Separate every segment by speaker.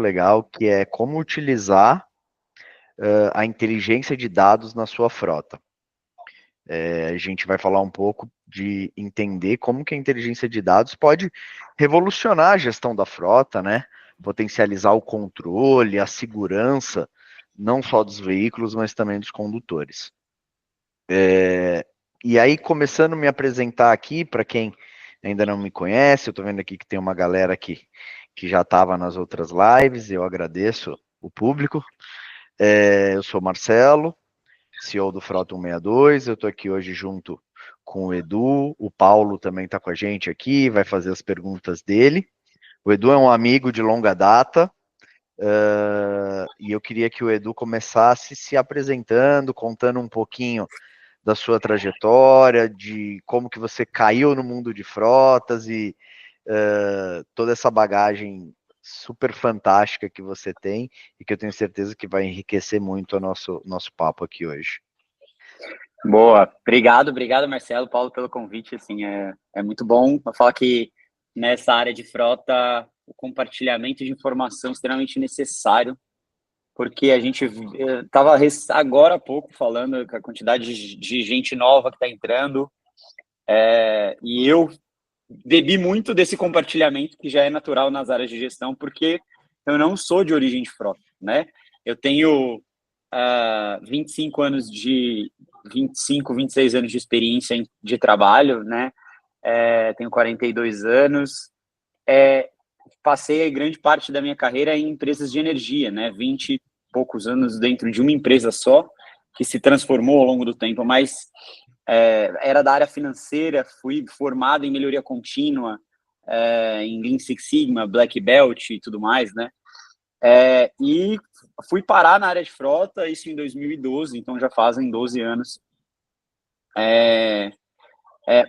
Speaker 1: legal, que é como utilizar a inteligência de dados na sua frota. A gente vai falar um pouco de entender como que a inteligência de dados pode revolucionar a gestão da frota, né? Potencializar o controle, a segurança, não só dos veículos, mas também dos condutores. E aí, começando a me apresentar aqui, para quem ainda não me conhece, eu estou vendo aqui que tem uma galera que já estava nas outras lives, eu agradeço o público. Eu sou Marcelo, CEO do Frota 162, eu estou aqui hoje junto com o Edu, o Paulo também está com a gente aqui, vai fazer as perguntas dele. O Edu é um amigo de longa data, e eu queria que o Edu começasse se apresentando, contando um pouquinho da sua trajetória, de como que você caiu no mundo de frotas e toda essa bagagem super fantástica que você tem e que eu tenho certeza que vai enriquecer muito o nosso papo aqui hoje.
Speaker 2: Boa, obrigado, Marcelo, Paulo, pelo convite, assim, é muito bom. Eu falo que nessa área de frota, o compartilhamento de informação é extremamente necessário, porque a gente estava agora há pouco falando com a quantidade de gente nova que está entrando, e eu bebi muito desse compartilhamento que já é natural nas áreas de gestão, porque eu não sou de origem de frota, né? Eu tenho 25 anos 26 anos de experiência de trabalho, né? Tenho 42 anos. Passei grande parte da minha carreira em empresas de energia, né? 20 e poucos anos dentro de uma empresa só, que se transformou ao longo do tempo, mas era da área financeira, fui formado em melhoria contínua, em Lean Six Sigma, Black Belt e tudo mais, né? E fui parar na área de frota, isso em 2012, então já fazem 12 anos.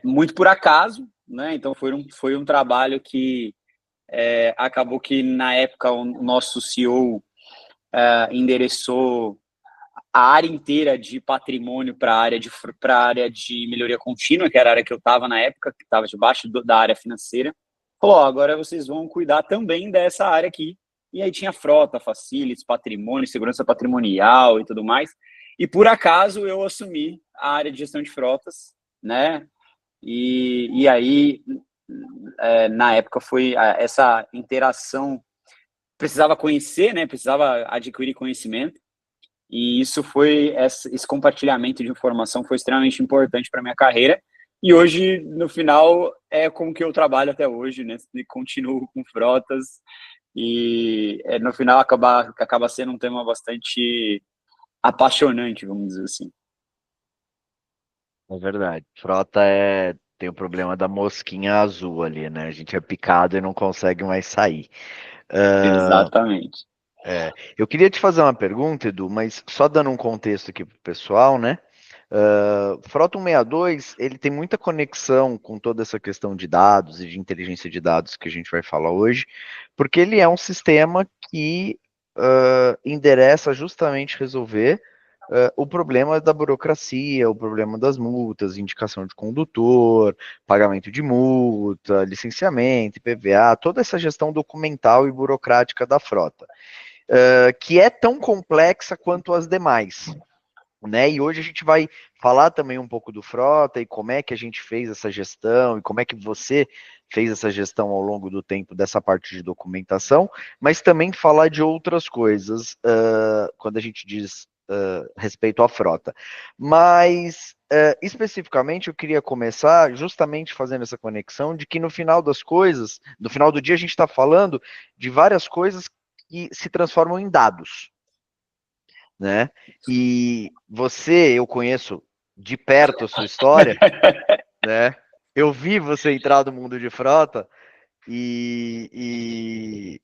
Speaker 2: Muito por acaso, né? Então foi um trabalho que acabou que, na época, o nosso CEO endereçou a área inteira de patrimônio para a área de melhoria contínua, que era a área que eu estava na época, que estava debaixo da área financeira. Falou, agora vocês vão cuidar também dessa área aqui. E aí tinha frota, facilities, patrimônio, segurança patrimonial e tudo mais. E por acaso eu assumi a área de gestão de frotas, né? E aí, na época, foi essa interação, precisava conhecer, né? Precisava adquirir conhecimento. E isso esse compartilhamento de informação foi extremamente importante para minha carreira. E hoje, no final, é com que eu trabalho até hoje, né? E continuo com frotas. E no final acaba sendo um tema bastante apaixonante, vamos dizer assim.
Speaker 1: É verdade. Frota tem o problema da mosquinha azul ali, né? A gente é picado e não consegue mais sair.
Speaker 2: Exatamente.
Speaker 1: Eu queria te fazer uma pergunta, Edu, mas só dando um contexto aqui pro pessoal, né? Frota 162, ele tem muita conexão com toda essa questão de dados e de inteligência de dados que a gente vai falar hoje, porque ele é um sistema que endereça justamente resolver o problema da burocracia, o problema das multas, indicação de condutor, pagamento de multa, licenciamento, IPVA, toda essa gestão documental e burocrática da frota, que é tão complexa quanto as demais. Né? E hoje a gente vai falar também um pouco do Frota e como é que a gente fez essa gestão e como é que você fez essa gestão ao longo do tempo dessa parte de documentação, mas também falar de outras coisas quando a gente diz respeito à frota. Mas especificamente eu queria começar justamente fazendo essa conexão de que no final das coisas, no final do dia a gente está falando de várias coisas que se transformam em dados. Né? E eu conheço de perto a sua história, né? Eu vi você entrar no mundo de frota e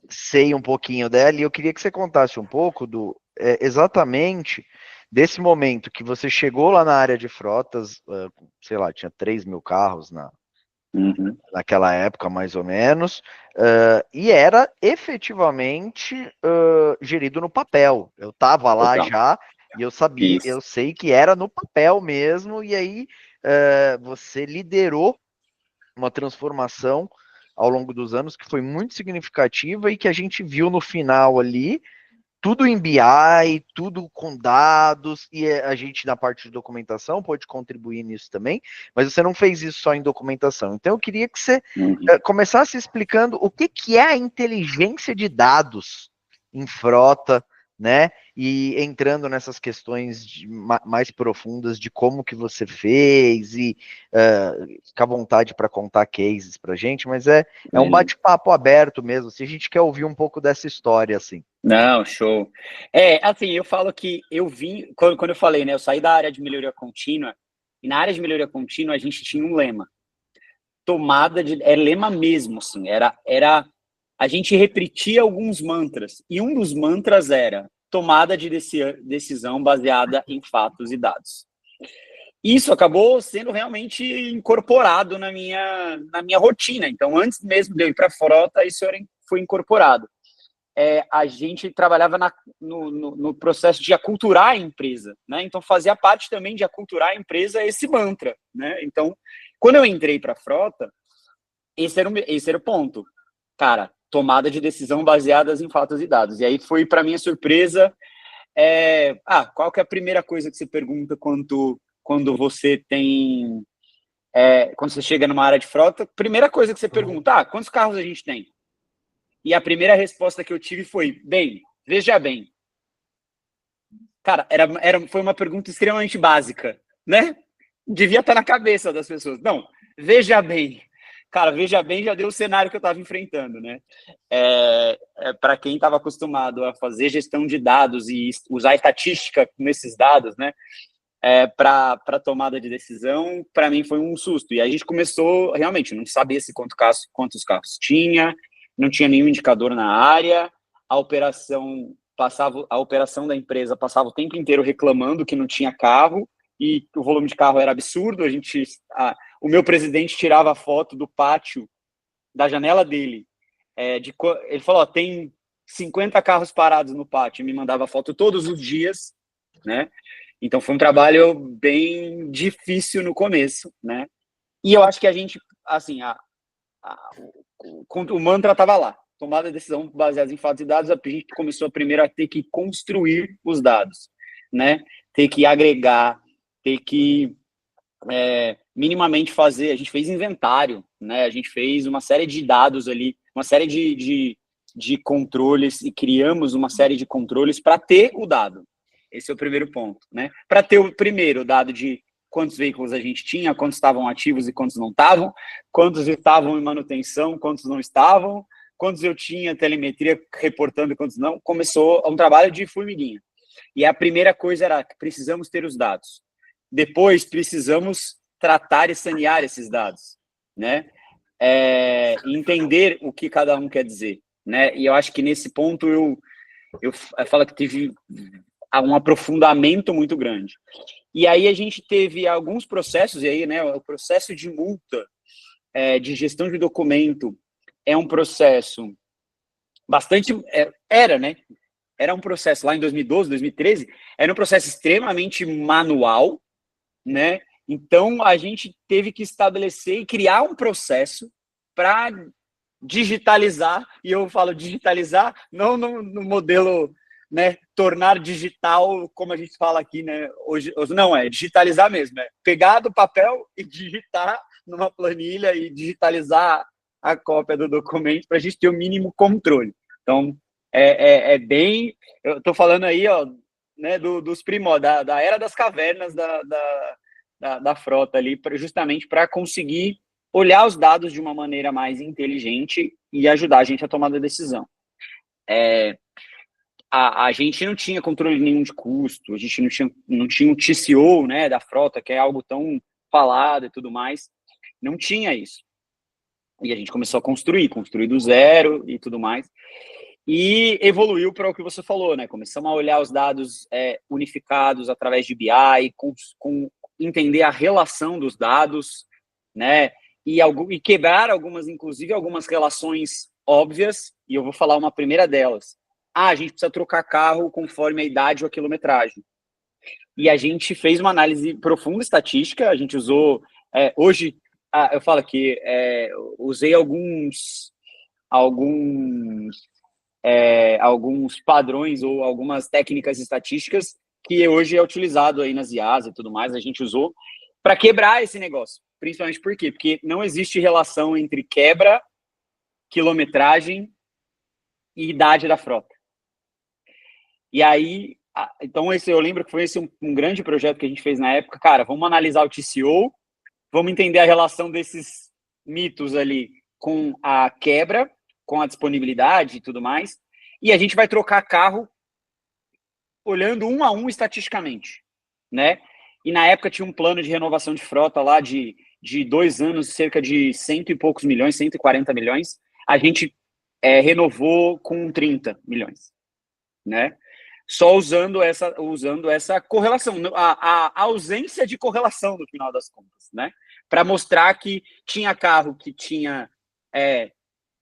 Speaker 1: sei um pouquinho dela e eu queria que você contasse um pouco exatamente desse momento que você chegou lá na área de frotas, sei lá, tinha 3.000 carros naquela época, mais ou menos, e era efetivamente gerido no papel. Eu estava lá
Speaker 2: Total.
Speaker 1: já e
Speaker 2: Isso.
Speaker 1: eu sei que era no papel mesmo, e aí você liderou uma transformação ao longo dos anos que foi muito significativa e que a gente viu no final ali, tudo em BI, tudo com dados, e a gente, na parte de documentação, pode contribuir nisso também, mas você não fez isso só em documentação. Então, eu queria que você começasse explicando o que é a inteligência de dados em frota, né? E entrando nessas questões mais profundas de como que você fez, e fica à vontade para contar cases para a gente, mas é um bate-papo aberto mesmo, se a gente quer ouvir um pouco dessa história, assim.
Speaker 2: Não, show. Assim, eu falo que eu vim, quando eu falei, né, eu saí da área de melhoria contínua, e na área de melhoria contínua a gente tinha um lema. É lema mesmo, assim, era a gente repetia alguns mantras, e um dos mantras era tomada de decisão baseada em fatos e dados. Isso acabou sendo realmente incorporado na minha rotina. Então, antes mesmo de eu ir para a frota, isso foi incorporado. A gente trabalhava no processo de aculturar a empresa, né? Então, fazia parte também de aculturar a empresa esse mantra, né? Então, quando eu entrei para a frota, esse era o ponto. Cara, tomada de decisão baseadas em fatos e dados. E aí foi, para minha surpresa, qual que é a primeira coisa que você pergunta quando você tem... quando você chega numa área de frota, primeira coisa que você pergunta, quantos carros a gente tem? E a primeira resposta que eu tive foi, veja bem. Cara, foi uma pergunta extremamente básica, né? Devia estar na cabeça das pessoas. Não, veja bem. Cara, veja bem, já deu o cenário que eu estava enfrentando, né? Para quem estava acostumado a fazer gestão de dados e usar estatística nesses dados, né? Para tomada de decisão, para mim foi um susto. E a gente começou, realmente, não sabia quantos carros tinha, não tinha nenhum indicador na área, a operação da empresa passava o tempo inteiro reclamando que não tinha carro, e o volume de carro era absurdo. O meu presidente tirava foto do pátio, da janela dele, ele falou, tem 50 carros parados no pátio, e me mandava foto todos os dias, né? Então, foi um trabalho bem difícil no começo, né? E eu acho que a gente, assim, o mantra estava lá. Tomada de decisão baseada em fatos e dados, a gente começou primeiro a ter que construir os dados, né? Ter que agregar, ter que minimamente fazer. A gente fez inventário, né? A gente fez uma série de dados ali, uma série de controles, e criamos uma série de controles para ter o dado. Esse é o primeiro ponto, né? Para ter o primeiro dado de quantos veículos a gente tinha, quantos estavam ativos e quantos não estavam, quantos estavam em manutenção, quantos não estavam, quantos eu tinha telemetria reportando e quantos não. Começou um trabalho de formiguinha. E a primeira coisa era que precisamos ter os dados. Depois, precisamos tratar e sanear esses dados, né? Entender o que cada um quer dizer, né? E eu acho que nesse ponto eu falo que teve um aprofundamento muito grande. E aí a gente teve alguns processos, e aí, né, o processo de multa, de gestão de documento, é um processo bastante... né? Era um processo lá em 2012, 2013, era um processo extremamente manual, né? Então, a gente teve que estabelecer e criar um processo para digitalizar, e eu falo digitalizar, não no modelo... né, tornar digital, como a gente fala aqui, né, hoje não, digitalizar mesmo, pegar do papel e digitar numa planilha e digitalizar a cópia do documento para a gente ter o mínimo controle. Então, bem, eu estou falando aí, ó, né, dos primórdios, da era das cavernas da frota ali, justamente para conseguir olhar os dados de uma maneira mais inteligente e ajudar a gente a tomar a decisão. A gente não tinha controle nenhum de custo, a gente não tinha um TCO, né, da frota, que é algo tão falado e tudo mais, não tinha isso. E a gente começou a construir do zero e tudo mais, e evoluiu para o que você falou, né, começamos a olhar os dados unificados através de BI, com entender a relação dos dados, né, e quebrar inclusive algumas relações óbvias, e eu vou falar uma primeira delas. A gente precisa trocar carro conforme a idade ou a quilometragem. E a gente fez uma análise profunda estatística, a gente usou... hoje, Eu falo que usei alguns padrões ou algumas técnicas estatísticas que hoje é utilizado aí nas IAs e tudo mais, a gente usou para quebrar esse negócio. Principalmente por quê? Porque não existe relação entre quebra, quilometragem e idade da frota. E aí, então eu lembro que foi esse um grande projeto que a gente fez na época. Cara, vamos analisar o TCO, vamos entender a relação desses mitos ali com a quebra, com a disponibilidade e tudo mais, e a gente vai trocar carro olhando um a um estatisticamente, né? E na época tinha um plano de renovação de frota lá de 2 anos, cerca de 100 e poucos milhões, 140 milhões. A gente renovou com 30 milhões, né? Só usando essa correlação, a ausência de correlação no final das contas, né? Para mostrar que tinha carro que tinha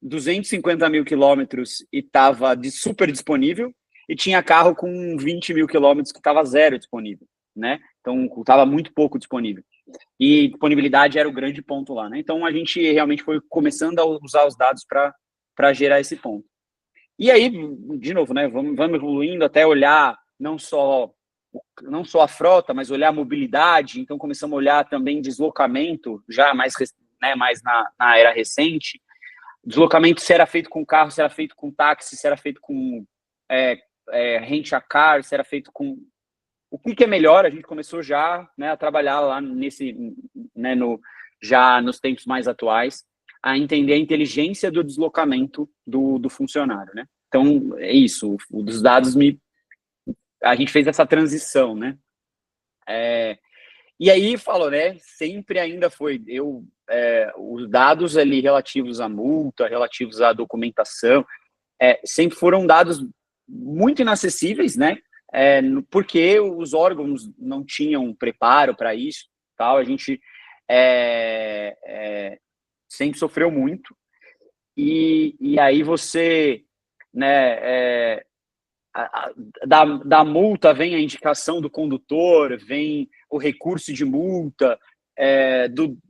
Speaker 2: 250 mil quilômetros e estava super disponível, e tinha carro com 20 mil quilômetros que estava zero disponível, né? Então, estava muito pouco disponível. E disponibilidade era o grande ponto lá, né? Então, a gente realmente foi começando a usar os dados para gerar esse ponto. E aí, de novo, né? Vamos evoluindo até olhar não só a frota, mas olhar a mobilidade. Então, começamos a olhar também deslocamento, já mais na era recente. Deslocamento, se era feito com carro, se era feito com táxi, se era feito com rent-a-car, se era feito com... O que é melhor? A gente começou já, né, a trabalhar lá já nos tempos mais atuais, a entender a inteligência do deslocamento do funcionário, né? Então, é isso. Os dados a gente fez essa transição, né? E aí, falou, né? Sempre ainda foi... os dados ali relativos à multa, relativos à documentação, sempre foram dados muito inacessíveis, né? Porque os órgãos não tinham preparo para isso, tal. A gente sempre sofreu muito. E aí você, né? Da multa vem a indicação do condutor, vem o recurso de multa,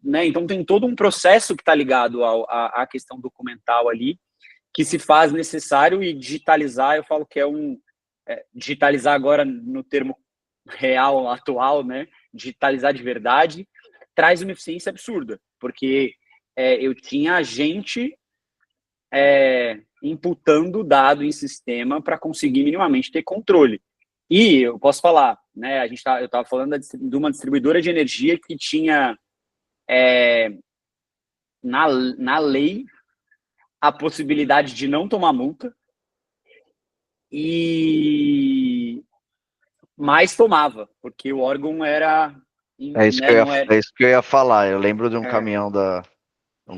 Speaker 2: né? Então tem todo um processo que está ligado à questão documental ali, que se faz necessário, e digitalizar, eu falo que digitalizar agora no termo real, atual, né? Digitalizar de verdade, traz uma eficiência absurda, porque eu tinha gente imputando dado em sistema para conseguir minimamente ter controle. E eu posso falar, né? Eu estava falando de uma distribuidora de energia que tinha na lei a possibilidade de não tomar multa, mas tomava, porque o órgão era...
Speaker 1: É isso,
Speaker 2: né, não era,
Speaker 1: é isso que eu ia falar. Eu lembro de um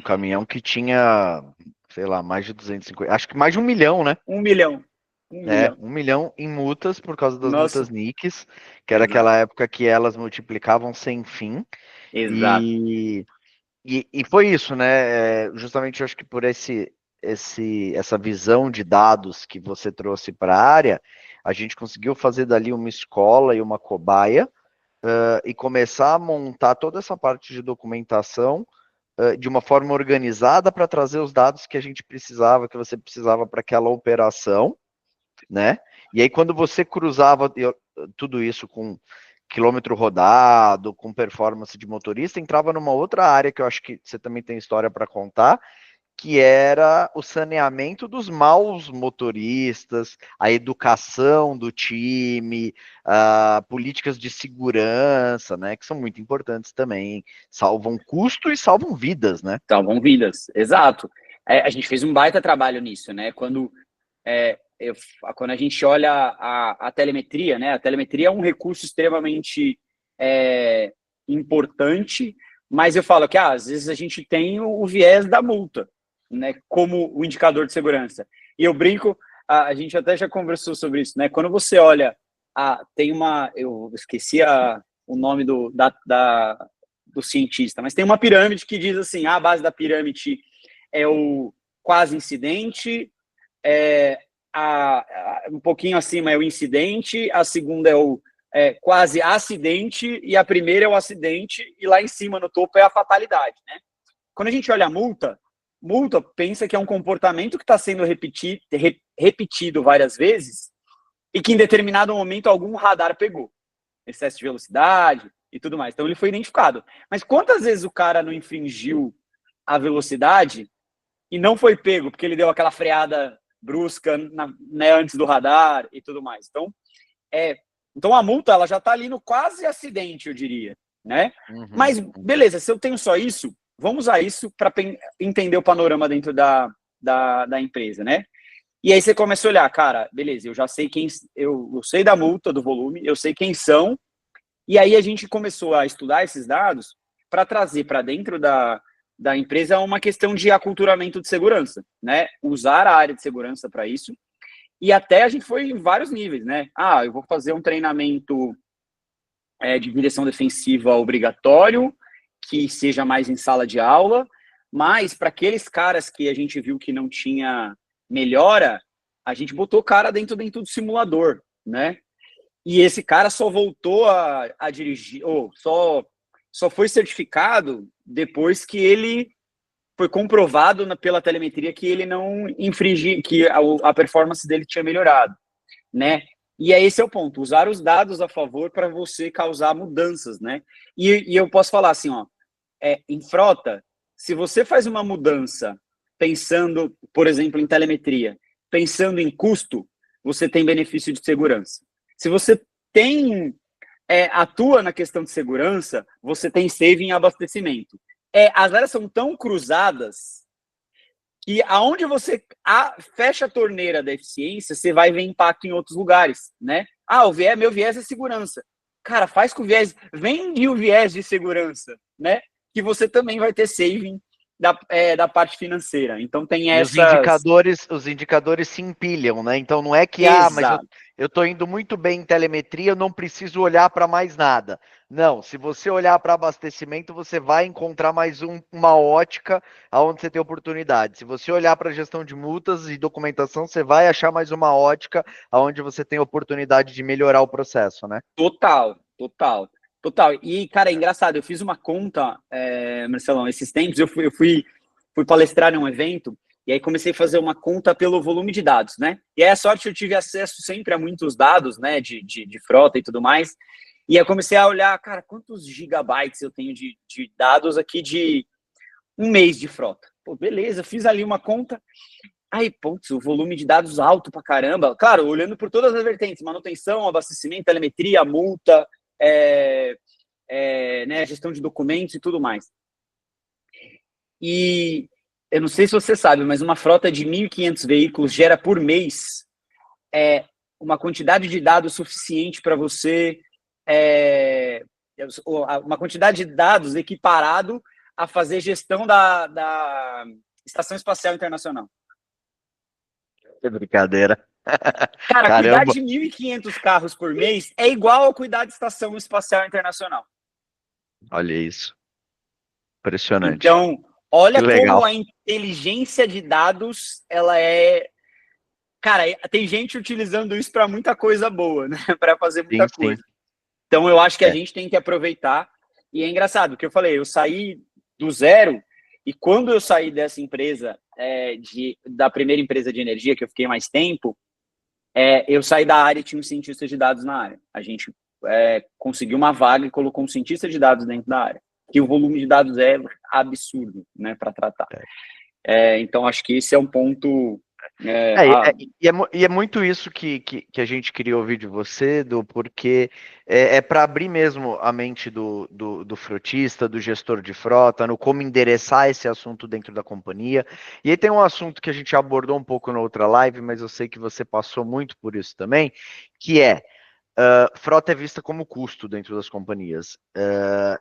Speaker 1: caminhão que tinha, sei lá, mais de 250, acho que mais de 1 milhão, né?
Speaker 2: 1 milhão. 1 milhão.
Speaker 1: 1 milhão em multas por causa das
Speaker 2: Nossa.
Speaker 1: multas NICs, que era aquela época que elas multiplicavam sem fim.
Speaker 2: Exato.
Speaker 1: E foi isso, né? Justamente eu acho que por essa visão de dados que você trouxe para a área, a gente conseguiu fazer dali uma escola e uma cobaia, e começar a montar toda essa parte de documentação de uma forma organizada para trazer os dados que a gente precisava, que você precisava para aquela operação, né? E aí quando você cruzava tudo isso com quilômetro rodado, com performance de motorista, entrava numa outra área que eu acho que você também tem história para contar, que era o saneamento dos maus motoristas, a educação do time, políticas de segurança, né, que são muito importantes também, salvam custo e salvam vidas, né?
Speaker 2: Salvam vidas, exato. A gente fez um baita trabalho nisso, né? Quando a gente olha a telemetria, né? A telemetria é um recurso extremamente importante, mas eu falo que às vezes a gente tem o viés da multa, né? Como o indicador de segurança. E eu brinco, a gente até já conversou sobre isso, né? Quando você olha, eu esqueci o nome do cientista, mas tem uma pirâmide que diz assim: a base da pirâmide é o quase incidente, um pouquinho acima é o incidente, a segunda é o quase acidente, e a primeira é o acidente, e lá em cima, no topo, é a fatalidade, né? quando a gente olha a multa pensa que é um comportamento que está sendo repetido várias vezes e que em determinado momento algum radar pegou. Excesso de velocidade e tudo mais. Então ele foi identificado. Mas quantas vezes o cara não infringiu a velocidade e não foi pego porque ele deu aquela freada brusca né, antes do radar e tudo mais? Então a multa ela já está ali no quase acidente, eu diria, né? Mas beleza, se eu tenho só isso, vamos usar isso para entender o panorama dentro da empresa, né? E aí você começa a olhar, cara, beleza, eu já sei quem, eu sei da multa, do volume, eu sei quem são, e aí a gente começou a estudar esses dados para trazer para dentro da empresa uma questão de aculturamento de segurança, né? Usar a área de segurança para isso. E até a gente foi em vários níveis, né? Ah, eu vou fazer um treinamento de direção defensiva obrigatório, que seja mais em sala de aula, mas para aqueles caras que a gente viu que não tinha melhora, a gente botou o cara dentro do simulador, né? E esse cara só voltou a dirigir, ou só foi certificado depois que ele foi comprovado pela telemetria que ele não infringia, que a performance dele tinha melhorado, né? E é esse é o ponto, usar os dados a favor para você causar mudanças, né? E eu posso falar assim, ó, em frota, se você faz uma mudança pensando, por exemplo, em telemetria, pensando em custo, você tem benefício de segurança. Se você atua na questão de segurança, você tem save em abastecimento. As áreas são tão cruzadas que aonde você fecha a torneira da eficiência, você vai ver impacto em outros lugares, né? Ah, meu viés é segurança. Cara, faz com o viés, vende o viés de segurança, né? Que você também vai ter saving da parte financeira. Então tem
Speaker 1: E
Speaker 2: essas...
Speaker 1: os indicadores se empilham, né? Então não é que, mas
Speaker 2: Exato.
Speaker 1: eu estou indo muito bem em telemetria, eu não preciso olhar para mais nada. Não, se você olhar para abastecimento, você vai encontrar mais uma ótica onde você tem oportunidade. Se você olhar para gestão de multas e documentação, você vai achar mais uma ótica onde você tem oportunidade de melhorar o processo, né?
Speaker 2: Total, total, total. E, cara, é engraçado, eu fiz uma conta, Marcelão, esses tempos, eu fui palestrar em um evento, e aí comecei a fazer uma conta pelo volume de dados, né? E aí a sorte eu tive acesso sempre a muitos dados, né, de frota e tudo mais, e aí eu comecei a olhar, cara, quantos gigabytes eu tenho de dados aqui de um mês de frota. Pô, beleza, fiz ali uma conta, aí, putz, o volume de dados alto pra caramba. Claro, olhando por todas as vertentes, manutenção, abastecimento, telemetria, multa, né, gestão de documentos e tudo mais. E eu não sei se você sabe, mas uma frota de 1.500 veículos gera por mês uma quantidade de dados suficiente para você, uma quantidade de dados equiparado a fazer gestão da Estação Espacial Internacional.
Speaker 1: Que brincadeira.
Speaker 2: Cara, cuidar
Speaker 1: Caramba.
Speaker 2: de 1.500 carros por mês é igual a cuidar de Estação Espacial Internacional.
Speaker 1: Olha isso. Impressionante.
Speaker 2: Então,
Speaker 1: Que
Speaker 2: olha como
Speaker 1: legal.
Speaker 2: a inteligência de dados, ela é... Cara, tem gente utilizando isso para muita coisa boa, né? Para fazer
Speaker 1: Sim,
Speaker 2: muita
Speaker 1: sim.
Speaker 2: coisa. Então, eu acho que a
Speaker 1: É.
Speaker 2: gente tem que aproveitar. E é engraçado, porque eu falei, eu saí do zero, e quando eu saí dessa empresa, da primeira empresa de energia, que eu fiquei mais tempo, eu saí da área e tinha um cientista de dados na área. A gente conseguiu uma vaga e colocou um cientista de dados dentro da área. Que o volume de dados é absurdo, né, para tratar. Então, acho que esse é um ponto...
Speaker 1: E é muito isso que a gente queria ouvir de você, porque para abrir mesmo a mente do frotista, do gestor de frota, no como endereçar esse assunto dentro da companhia. E aí tem um assunto que a gente abordou um pouco na outra live, mas eu sei que você passou muito por isso também, que frota é vista como custo dentro das companhias.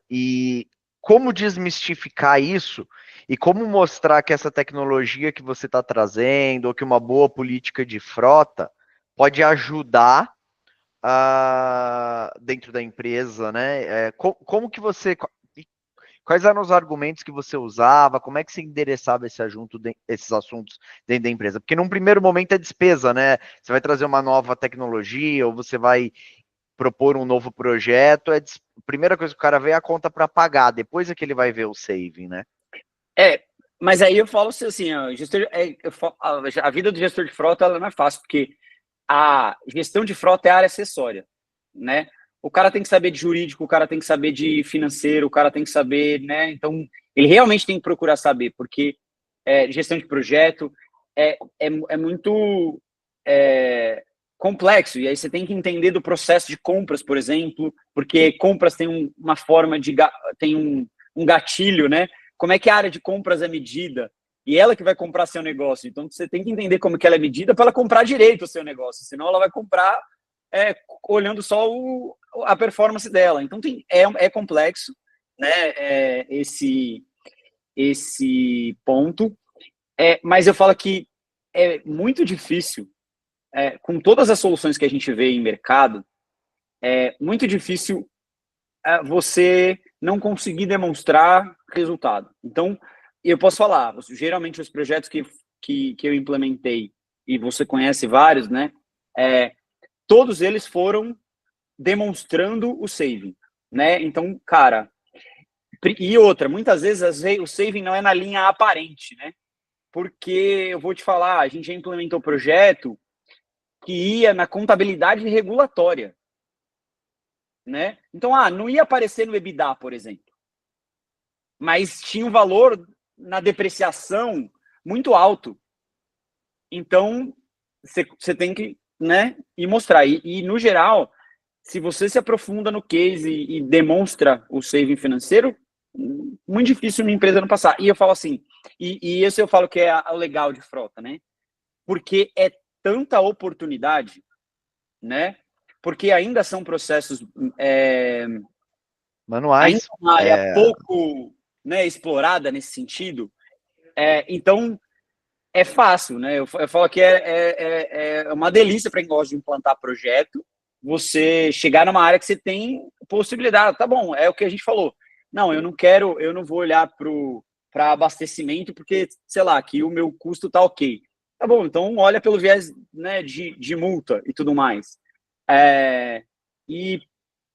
Speaker 1: E como desmistificar isso e como mostrar que essa tecnologia que você está trazendo, ou que uma boa política de frota pode ajudar dentro da empresa, né? Como que você... Quais eram os argumentos que você usava? Como é que você endereçava esses assuntos dentro da empresa? Porque num primeiro momento é despesa, né? Você vai trazer uma nova tecnologia ou você vai propor um novo projeto, a primeira coisa que o cara vê é a conta para pagar, depois é que ele vai ver o saving, né?
Speaker 2: Mas aí eu falo assim, ó, a vida do gestor de frota ela não é fácil, porque a gestão de frota é área acessória, né? O cara tem que saber de jurídico, o cara tem que saber de financeiro, o cara tem que saber, né? Então, ele realmente tem que procurar saber, porque gestão de projeto é muito complexo, e aí você tem que entender do processo de compras, por exemplo, porque compras tem uma forma tem um gatilho, né? Como é que a área de compras é medida? E ela que vai comprar seu negócio. Então, você tem que entender como que ela é medida para ela comprar direito o seu negócio. Senão, ela vai comprar olhando só a performance dela. Então, é complexo, né, esse ponto. Mas eu falo que é muito difícil, com todas as soluções que a gente vê em mercado, é muito difícil você não conseguir demonstrar resultado. Então, eu posso falar, geralmente os projetos que eu implementei, e você conhece vários, né? Todos eles foram demonstrando o saving, né? Então, cara, e outra, muitas vezes o saving não é na linha aparente, né? Porque eu vou te falar, a gente já implementou projeto que ia na contabilidade regulatória, né? Então, não ia aparecer no EBITDA, por exemplo, mas tinha um valor na depreciação muito alto. Então, você tem que, né, ir mostrar. E, no geral, se você se aprofunda no case e demonstra o saving financeiro, muito difícil uma empresa não passar. E eu falo assim, e esse eu falo que é o legal de frota, né? Porque é tanta oportunidade, né? Porque ainda são processos ainda
Speaker 1: Manuais.
Speaker 2: uma área pouco, né, explorada nesse sentido. Então, é fácil, né? Eu falo que é uma delícia para quem gosta de implantar projeto, você chegar numa área que você tem possibilidade. Tá bom, é o que a gente falou. Não, eu não vou olhar para abastecimento, porque, sei lá, que o meu custo tá ok. Tá bom, então olha pelo viés, né, de multa e tudo mais. E,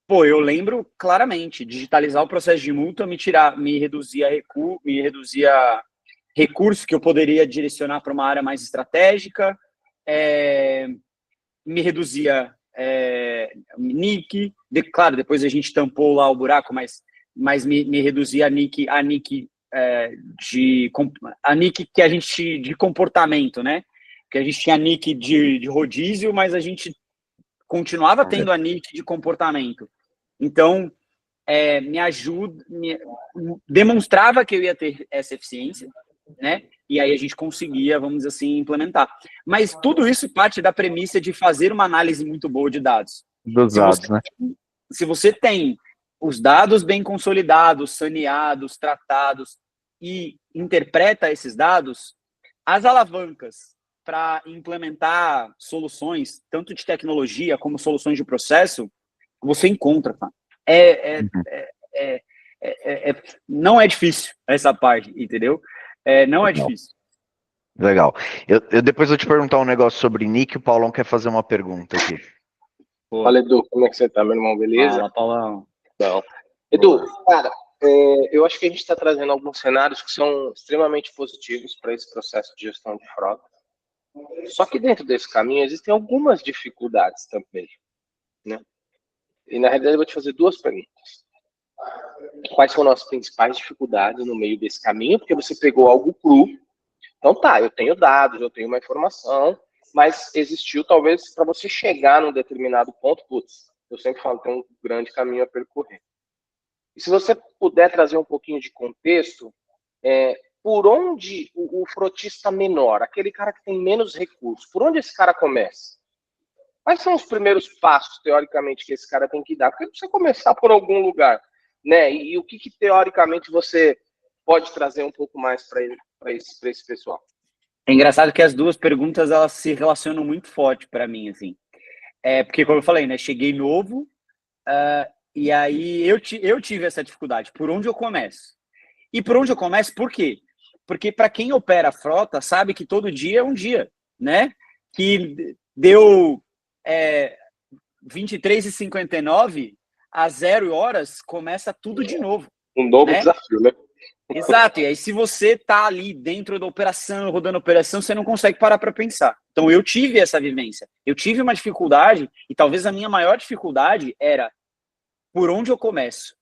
Speaker 2: pô, eu lembro claramente, digitalizar o processo de multa me reduzia recursos que eu poderia direcionar para uma área mais estratégica, me reduzia NIC, claro, depois a gente tampou lá o buraco, mas me reduzia a NIC que a gente de comportamento, né? Que a gente tinha a NIC de rodízio, mas a gente continuava tendo a NIC de comportamento. Então, demonstrava que eu ia ter essa eficiência, né? E aí a gente conseguia, vamos dizer assim, implementar. Mas tudo isso parte da premissa de fazer uma análise muito boa de dados.
Speaker 1: Dos dados, né?
Speaker 2: Se você tem os dados bem consolidados, saneados, tratados e interpreta esses dados, as alavancas para implementar soluções, tanto de tecnologia como soluções de processo, você encontra, tá? Não é difícil essa parte, entendeu? Não é difícil.
Speaker 1: Legal. Eu depois vou te perguntar um negócio sobre Nick, o Paulão quer fazer uma pergunta aqui.
Speaker 3: Fala, Edu, como é que você tá, meu irmão? Beleza?
Speaker 2: Fala, Paulão.
Speaker 3: Não. Edu, cara, eu acho que a gente está trazendo alguns cenários que são extremamente positivos para esse processo de gestão de frota. Só que dentro desse caminho existem algumas dificuldades também, né? E na realidade eu vou te fazer duas perguntas. Quais são as principais dificuldades no meio desse caminho? Porque você pegou algo cru. Então tá, eu tenho dados, eu tenho uma informação, mas existiu talvez para você chegar num determinado ponto, putz, eu sempre falo, tem um grande caminho a percorrer. E se você puder trazer um pouquinho de contexto, por onde o frotista menor, aquele cara que tem menos recursos, por onde esse cara começa? Quais são os primeiros passos, teoricamente, que esse cara tem que dar? Porque precisa começar por algum lugar, né? E o que teoricamente, você pode trazer um pouco mais para esse pessoal?
Speaker 2: É engraçado que as duas perguntas, elas se relacionam muito forte para mim, assim. Porque, como eu falei, né? Cheguei novo, e aí eu tive essa dificuldade. Por onde eu começo? E por onde eu começo, por quê? Porque para quem opera a frota, sabe que todo dia é um dia, né? Que deu 23h59, às 0 horas, começa tudo de novo.
Speaker 3: Um novo
Speaker 2: né?
Speaker 3: desafio, né?
Speaker 2: Exato, e aí se você tá ali dentro da operação, rodando a operação, você não consegue parar para pensar. Então eu tive essa vivência, eu tive uma dificuldade, e talvez a minha maior dificuldade era por onde eu começo.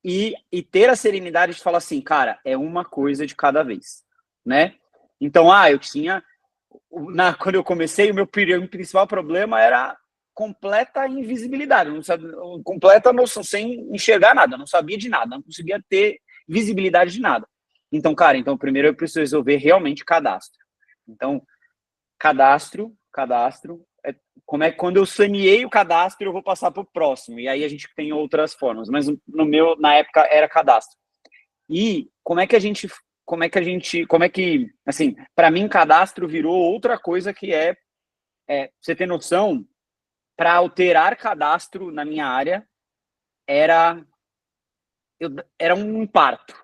Speaker 2: E ter a serenidade de falar assim, cara, é uma coisa de cada vez, né? Então, eu tinha, quando eu comecei, o meu principal problema era completa invisibilidade, não sabia, completa noção, sem enxergar nada, não sabia de nada, não conseguia ter visibilidade de nada. Então, cara, primeiro eu preciso resolver realmente cadastro. Então, cadastro, como é que quando eu saneei o cadastro, eu vou passar para o próximo. E aí a gente tem outras formas, mas na época era cadastro. E assim, para mim, cadastro virou outra coisa que você ter noção, para alterar cadastro na minha área, era um parto.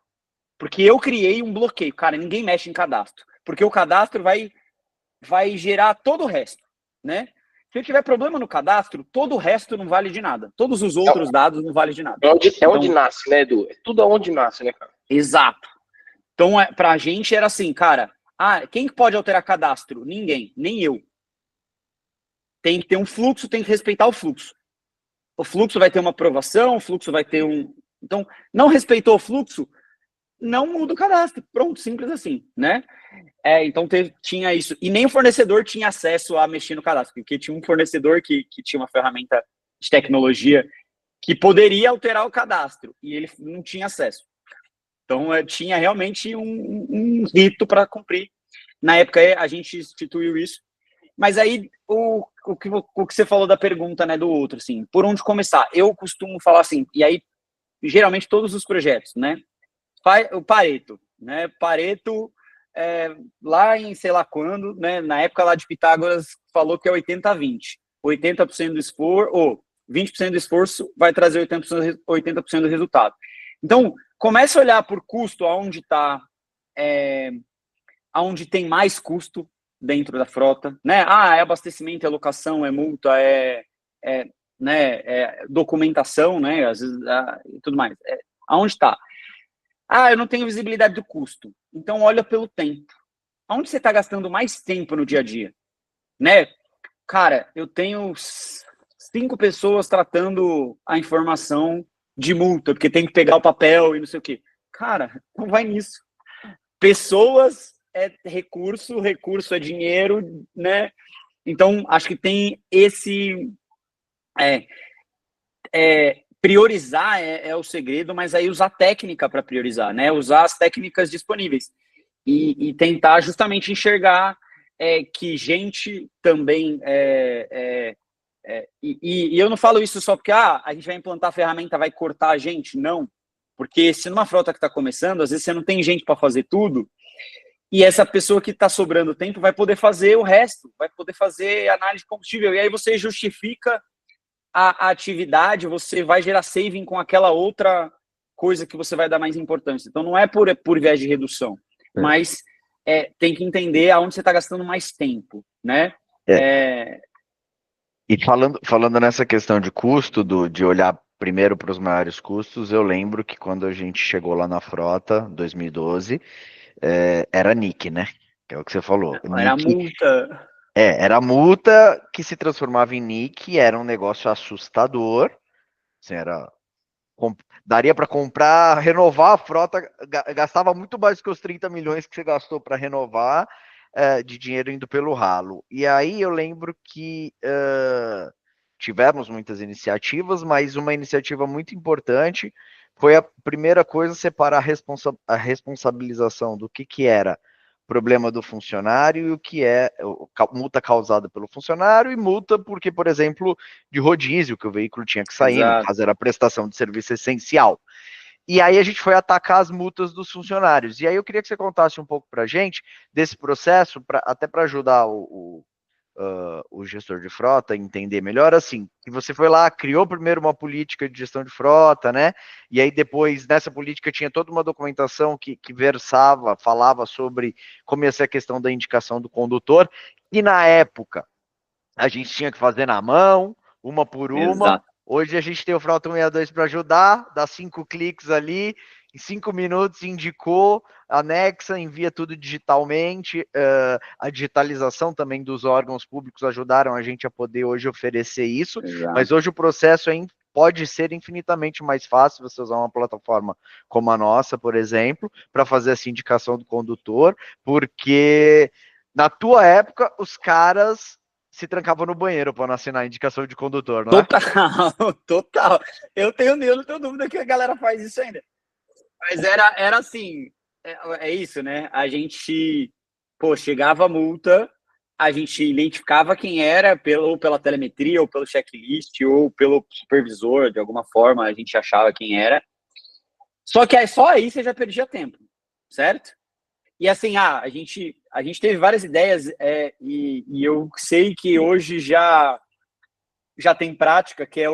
Speaker 2: Porque eu criei um bloqueio. Cara, ninguém mexe em cadastro. Porque o cadastro vai gerar todo o resto, né? Se eu tiver problema no cadastro, todo o resto não vale de nada. Todos os outros dados não valem de nada.
Speaker 3: É onde nasce, né, Edu? É tudo onde nasce, né, cara?
Speaker 2: Exato. Então, pra gente era assim, cara, quem pode alterar cadastro? Ninguém, nem eu. Tem que ter um fluxo, tem que respeitar o fluxo. O fluxo vai ter uma aprovação, o fluxo vai ter um... Então, não respeitou o fluxo, não muda o cadastro. Pronto, simples assim, né? Então tinha isso. E nem o fornecedor tinha acesso a mexer no cadastro, porque tinha um fornecedor que tinha uma ferramenta de tecnologia que poderia alterar o cadastro, e ele não tinha acesso. Então, tinha realmente um rito para cumprir. Na época, a gente instituiu isso. Mas aí, o que você falou da pergunta, né, do outro, assim, por onde começar? Eu costumo falar assim, e aí, geralmente, todos os projetos, né? O Pareto, né? Pareto, lá em sei lá quando, né? Na época lá de Pitágoras, falou que é 80-20. 80% do esforço, ou 20% do esforço vai trazer 80% do resultado. Então, comece a olhar por custo aonde está, aonde tem mais custo dentro da frota, né? É abastecimento, é locação, é multa, documentação, né? Às vezes, e tudo mais. Aonde está? Eu não tenho visibilidade do custo. Então, olha pelo tempo. Aonde você está gastando mais tempo no dia a dia? Né? Cara, eu tenho 5 pessoas tratando a informação de multa, porque tem que pegar o papel e não sei o quê. Cara, não vai nisso. Pessoas é recurso, recurso é dinheiro, né? Então, acho que tem esse... priorizar é o segredo, mas aí usar técnica para priorizar, né? Usar as técnicas disponíveis e tentar justamente enxergar que gente também e eu não falo isso só porque a gente vai implantar a ferramenta, vai cortar a gente, não. Porque se numa frota que está começando, às vezes você não tem gente para fazer tudo, e essa pessoa que está sobrando tempo vai poder fazer o resto, vai poder fazer análise de combustível, e aí você justifica a atividade, você vai gerar saving com aquela outra coisa que você vai dar mais importância. Então, não é por viés de redução, mas tem que entender aonde você está gastando mais tempo, né?
Speaker 1: E falando nessa questão de custo, de olhar primeiro para os maiores custos, eu lembro que quando a gente chegou lá na frota, 2012, era NIC, né? Que é o que você falou.
Speaker 2: Era multa.
Speaker 1: Era multa que se transformava em NIC, era um negócio assustador. Assim, daria para comprar, renovar a frota, gastava muito mais que os 30 milhões que você gastou para renovar, de dinheiro indo pelo ralo. E aí eu lembro que tivemos muitas iniciativas, mas uma iniciativa muito importante foi a primeira coisa, separar a responsabilização do que era problema do funcionário e o que é multa causada pelo funcionário e multa porque, por exemplo, de rodízio, que o veículo tinha que sair, no caso era prestação de serviço essencial. E aí a gente foi atacar as multas dos funcionários. E aí eu queria que você contasse um pouco para a gente desse processo, até para ajudar o gestor de frota a entender melhor, assim, que você foi lá, criou primeiro uma política de gestão de frota, né, e aí depois, nessa política, tinha toda uma documentação que falava sobre como ia ser a questão da indicação do condutor, e na época, a gente tinha que fazer na mão, uma por uma. Exato. Hoje a gente tem o Frota 162 para ajudar, dá 5 cliques ali em 5 minutos indicou, anexa, envia tudo digitalmente. A digitalização também dos órgãos públicos ajudaram a gente a poder hoje oferecer isso, mas hoje o processo pode ser infinitamente mais fácil você usar uma plataforma como a nossa, por exemplo, para fazer essa indicação do condutor, porque na tua época os caras se trancavam no banheiro para não assinar a indicação de condutor, não é?
Speaker 2: Total. Eu não tenho dúvida que a galera faz isso ainda. Mas era assim, é isso, né? A gente, chegava a multa, a gente identificava quem era ou pela telemetria, ou pelo checklist, ou pelo supervisor, de alguma forma a gente achava quem era. Só que só aí você já perdia tempo, certo? E assim, a gente teve várias ideias, e eu sei que hoje já tem prática, que é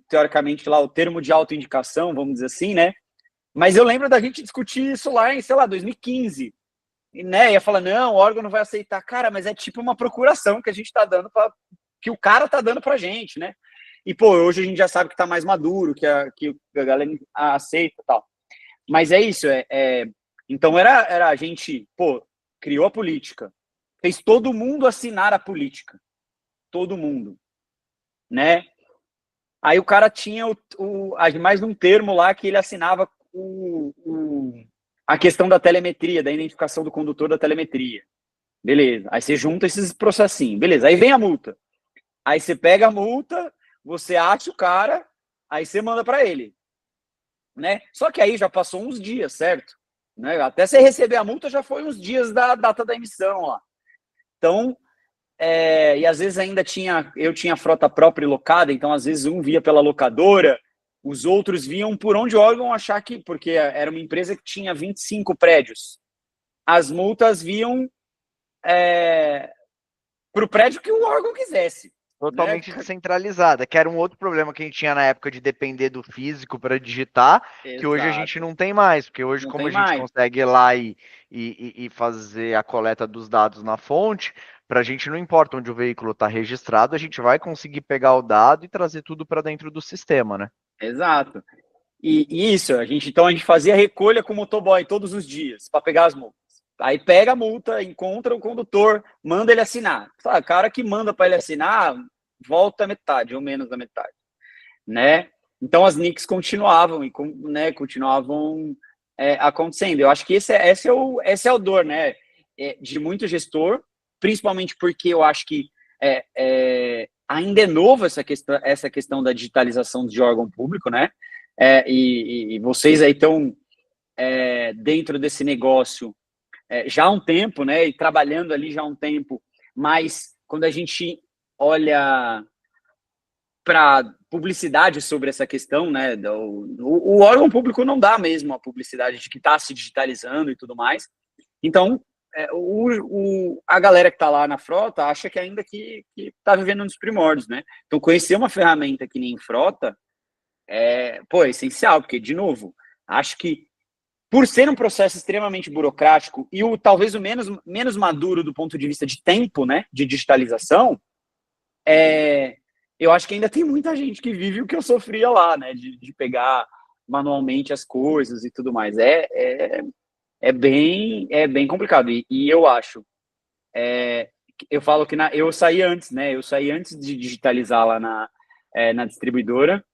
Speaker 2: teoricamente lá o termo de autoindicação, vamos dizer assim, né? Mas eu lembro da gente discutir isso lá em, sei lá, 2015. E, né, ia falar, não, o órgão não vai aceitar. Cara, mas é tipo uma procuração que a gente tá dando, que o cara tá dando pra gente, né? E, hoje a gente já sabe que tá mais maduro, que a galera aceita e tal. Mas é isso, então era a gente, criou a política, fez todo mundo assinar a política. Todo mundo, né? Aí o cara tinha mais um termo lá que ele assinava a questão da telemetria, da identificação do condutor da telemetria. Beleza. Aí você junta esses processinhos. Beleza. Aí vem a multa. Aí você pega a multa, você acha o cara, aí você manda para ele, né? Só que aí já passou uns dias, certo? Né? Até você receber a multa já foi uns dias da data da emissão lá. Então, e às vezes ainda eu tinha frota própria e locada, então às vezes um via pela locadora, os outros viam por onde o órgão achar que, porque era uma empresa que tinha 25 prédios. As multas viam para o prédio que o órgão quisesse.
Speaker 1: Totalmente descentralizada, que era um outro problema que a gente tinha na época de depender do físico para digitar, que hoje a gente não tem mais, porque hoje, como a gente consegue ir lá e fazer a coleta dos dados na fonte, para a gente não importa onde o veículo está registrado, a gente vai conseguir pegar o dado e trazer tudo para dentro do sistema, né?
Speaker 2: Exato. E isso, então a gente fazia recolha com o motoboy todos os dias para pegar as multas. Aí pega a multa, encontra o condutor, manda ele assinar. O cara que manda para ele assinar, volta a metade, ou menos da metade, né? Então as NICs continuavam, continuavam acontecendo. Eu acho que esse é o dor, né? De muito gestor, principalmente porque eu acho que ainda é novo essa questão da digitalização de órgão público, né? E vocês aí estão dentro desse negócio já há um tempo, né? E trabalhando ali já há um tempo, mas quando a gente olha para publicidade sobre essa questão, né? O órgão público não dá mesmo a publicidade de que está se digitalizando e tudo mais. Então, a galera que está lá na frota acha que ainda que está vivendo nos primórdios, né? Então, conhecer uma ferramenta que nem frota é essencial, porque, de novo, acho que por ser um processo extremamente burocrático e talvez o menos maduro do ponto de vista de tempo, né, de digitalização, eu acho que ainda tem muita gente que vive o que eu sofria lá, né, de pegar manualmente as coisas e tudo mais. É bem complicado. E eu acho, eu falo que eu saí antes, né, de digitalizar lá na distribuidora,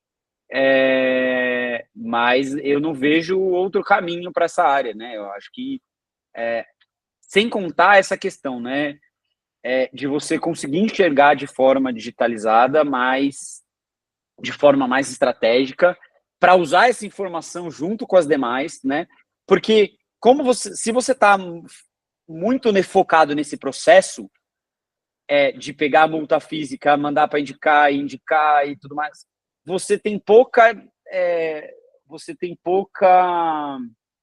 Speaker 2: mas eu não vejo outro caminho para essa área, né? Eu acho que, sem contar essa questão, né, de você conseguir enxergar de forma digitalizada, mas de forma mais estratégica, para usar essa informação junto com as demais, né? Porque se você está muito focado nesse processo de pegar a multa física, mandar para indicar e tudo mais, você tem pouca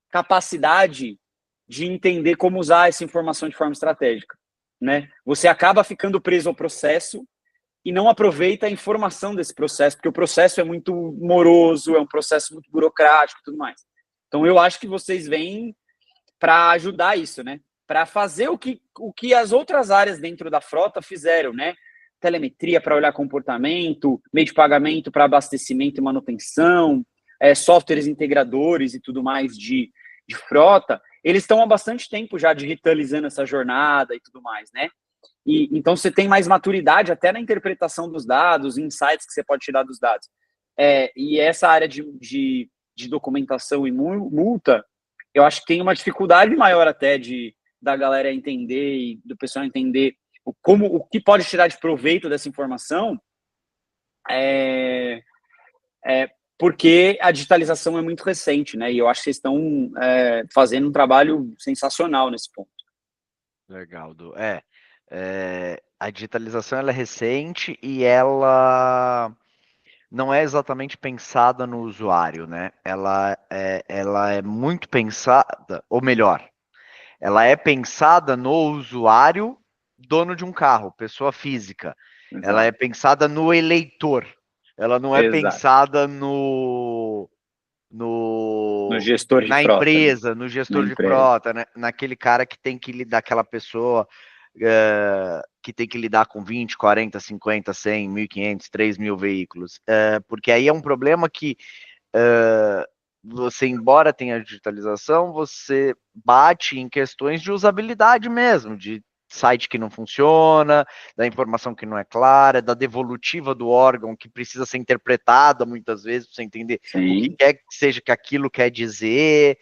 Speaker 2: capacidade de entender como usar essa informação de forma estratégica, né? Você acaba ficando preso ao processo e não aproveita a informação desse processo, porque o processo é muito moroso, é um processo muito burocrático e tudo mais. Então, eu acho que vocês vêm para ajudar isso, né? Para fazer o que as outras áreas dentro da frota fizeram, né? Telemetria para olhar comportamento, meio de pagamento para abastecimento e manutenção, softwares integradores e tudo mais de frota, eles estão há bastante tempo já digitalizando essa jornada e tudo mais, né? E então você tem mais maturidade até na interpretação dos dados, insights que você pode tirar dos dados. E essa área de documentação e multa, eu acho que tem uma dificuldade maior até da galera entender e do pessoal entender o que pode tirar de proveito dessa informação, porque a digitalização é muito recente, né? E eu acho que vocês estão fazendo um trabalho sensacional nesse ponto.
Speaker 1: Legal, Du. A digitalização ela é recente e ela não é exatamente pensada no usuário, né? Ela é muito pensada, ou melhor, ela é pensada no usuário, dono de um carro, pessoa física.
Speaker 2: Exato.
Speaker 1: Ela é pensada no eleitor. Ela não é pensada no
Speaker 2: gestor de
Speaker 1: na
Speaker 2: frota,
Speaker 1: empresa,
Speaker 2: né?
Speaker 1: no gestor de frota, né? Naquele cara que tem que lidar, aquela pessoa que tem que lidar com 20, 40, 50, 100, 1.500, 3.000 veículos. Porque aí é um problema que você, embora tenha digitalização, você bate em questões de usabilidade mesmo, de site que não funciona, da informação que não é clara, da devolutiva do órgão que precisa ser interpretada muitas vezes para você entender o que quer que seja que aquilo quer dizer,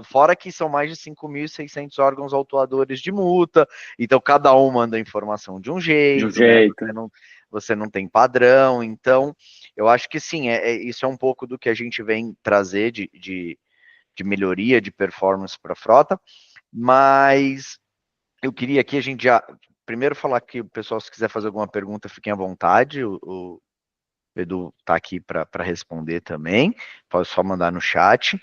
Speaker 1: fora que são mais de 5.600 órgãos autuadores de multa, então cada um manda a informação de um jeito. Né? Você não tem padrão, então eu acho que sim, isso é um pouco do que a gente vem trazer de melhoria, de performance para a frota, mas eu queria aqui a gente já primeiro falar que o pessoal, se quiser fazer alguma pergunta, fiquem à vontade, o Edu está aqui para responder também, pode só mandar no chat.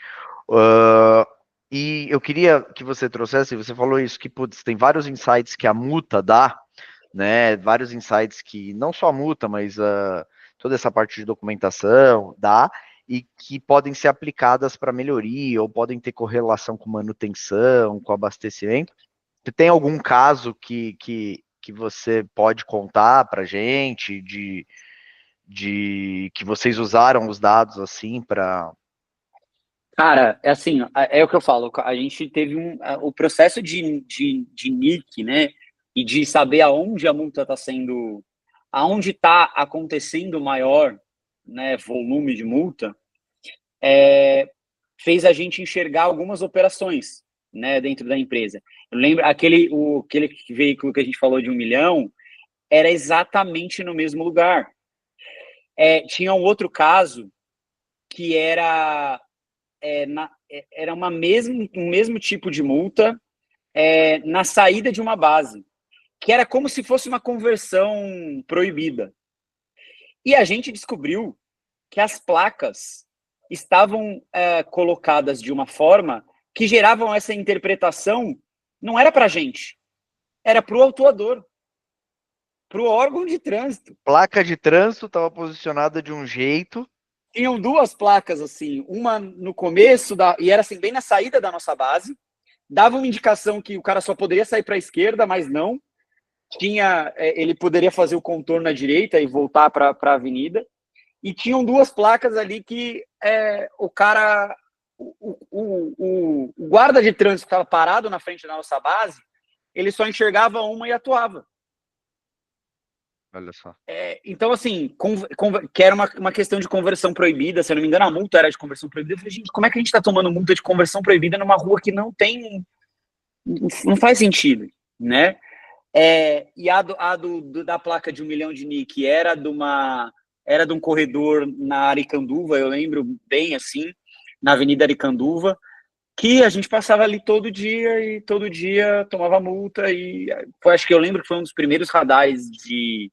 Speaker 1: E eu queria que você trouxesse, você falou isso, que putz, tem vários insights que a multa dá, né? Vários insights que não só a multa, mas toda essa parte de documentação dá, e que podem ser aplicadas para melhoria, ou podem ter correlação com manutenção, com abastecimento. Você tem algum caso que você pode contar para a gente, de que vocês usaram os dados assim para...
Speaker 2: Cara, assim, é o que eu falo, a gente teve o processo de NIC, né, e de saber aonde a multa está sendo, aonde está acontecendo maior, né, volume de multa, fez a gente enxergar algumas operações, né, dentro da empresa. Eu lembro, aquele veículo que a gente falou de 1 milhão, era exatamente no mesmo lugar. Tinha um outro caso que era um mesmo tipo de multa na saída de uma base, que era como se fosse uma conversão proibida. E a gente descobriu que as placas estavam colocadas de uma forma que geravam essa interpretação, não era para a gente, era para o autuador, para o órgão de trânsito.
Speaker 1: Placa de trânsito estava posicionada de um jeito.
Speaker 2: Tinham duas placas, assim, uma no começo, e era assim, bem na saída da nossa base, dava uma indicação que o cara só poderia sair para a esquerda, mas não. Ele poderia fazer o contorno na direita e voltar para a avenida. E tinham duas placas ali que o cara, o guarda de trânsito que estava parado na frente da nossa base, ele só enxergava uma e atuava.
Speaker 1: Olha só.
Speaker 2: Então, assim, que era uma questão de conversão proibida, se eu não me engano, a multa era de conversão proibida. Eu falei, gente, como é que a gente está tomando multa de conversão proibida numa rua que não faz sentido, né? E da placa de 1 milhão de NIC era de um corredor na Aricanduva, eu lembro bem, assim, na Avenida Aricanduva, que a gente passava ali todo dia tomava multa, e acho que eu lembro que foi um dos primeiros radares de